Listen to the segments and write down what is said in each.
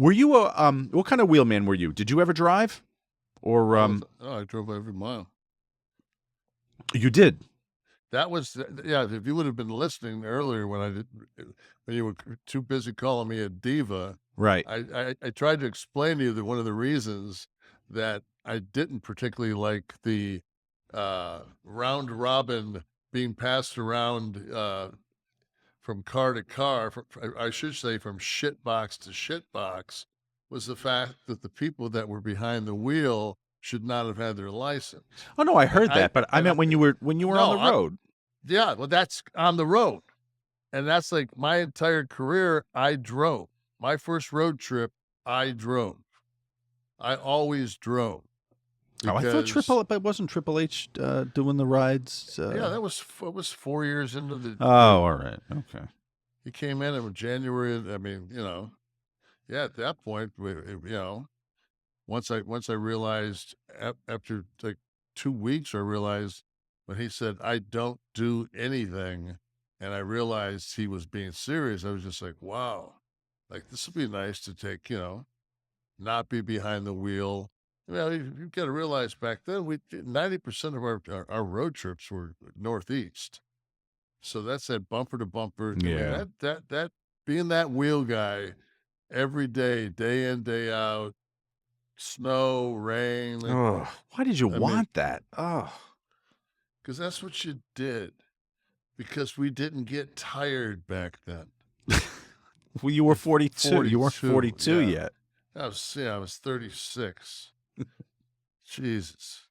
Were you a what kind of wheelman were you? Did you ever drive? Or I drove every mile. you did? That was yeah. If you would have been listening earlier when I did, when you were too busy calling me a diva, Right. I tried to explain to you that one of the reasons that I didn't particularly like the round robin being passed around from car to car, I should say from shit box to shit box, was the fact that the people that were behind the wheel should not have had their license. Oh no, I And heard that, but I meant when you were on no, the road. yeah, well, that's on the road. And that's like my entire career, I drove. My first road trip, I drove. I always drove Oh, I thought because but wasn't Triple H doing the rides? yeah, it was 4 years into Oh, the all right, okay. he came in January. I mean, yeah, at that point, once I realized after like 2 weeks, I realized when he said, "I don't do anything," and I realized he was being serious, I was just like, "Wow, like, this would be nice to take, not be behind the wheel." You've gotta realize back then, 90% of our road trips were northeast. So that's that bumper to bumper. I mean, Yeah. that being that wheel guy every day in, day out, snow, rain, Oh, why did you I mean, want that? Oh, because that's what you did, because we didn't get tired back then. well, you were At 42. You weren't 42, 42 yeah. yet. I was 36. Jesus.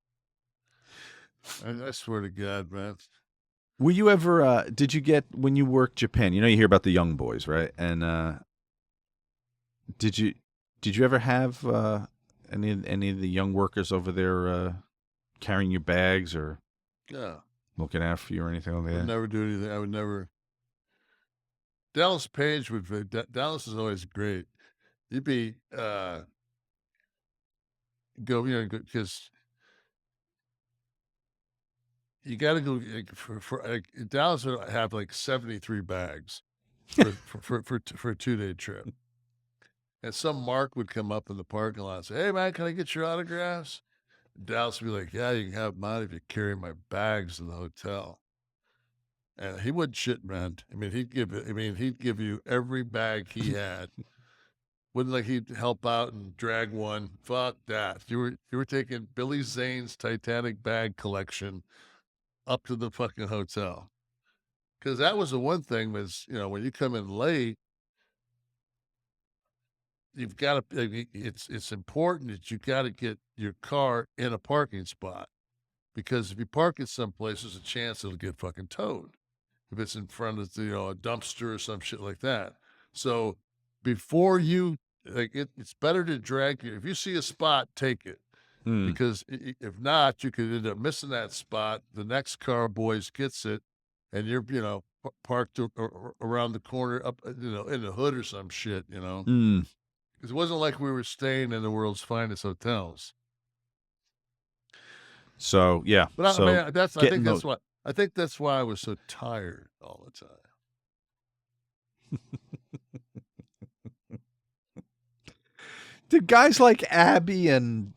I swear to God, man. Were you ever? Did you get when you worked Japan? You know, you hear about the young boys, right? And did you did you ever have any of the young workers over there carrying your bags or Yeah. looking out for you or anything like I would that? never do anything. I would never. Dallas Page would be, Dallas is always great. You'd be, because you got to go like, for like, Dallas would have like 73 bags for a 2 day trip. And some Mark would come up in the parking lot and say, "Hey, man, can I get your autographs?" Dallas would be like, "Yeah, you can have mine if you carry my bags in the hotel." And he wouldn't shit, man. He'd give you every bag he had. Wouldn't like he'd help out and drag one. Fuck that. You were taking Billy Zane's Titanic bag collection up to the fucking hotel. Because that was the one thing was, when you come in late, you've got to. It's important that you got to get your car in a parking spot because if you park it someplace, there's a chance it'll get fucking towed if it's in front of a dumpster or some shit like that. So before you it's better to drag you. If you see a spot, take it. Hmm. Because if not, you could end up missing that spot. The next car boys gets it, and you're parked around the corner up in the hood or some shit. Hmm. Because it wasn't like we were staying in the world's finest hotels. So yeah. But I So mean, getting those. I think that's why I was so tired all the time. Did guys like Abby and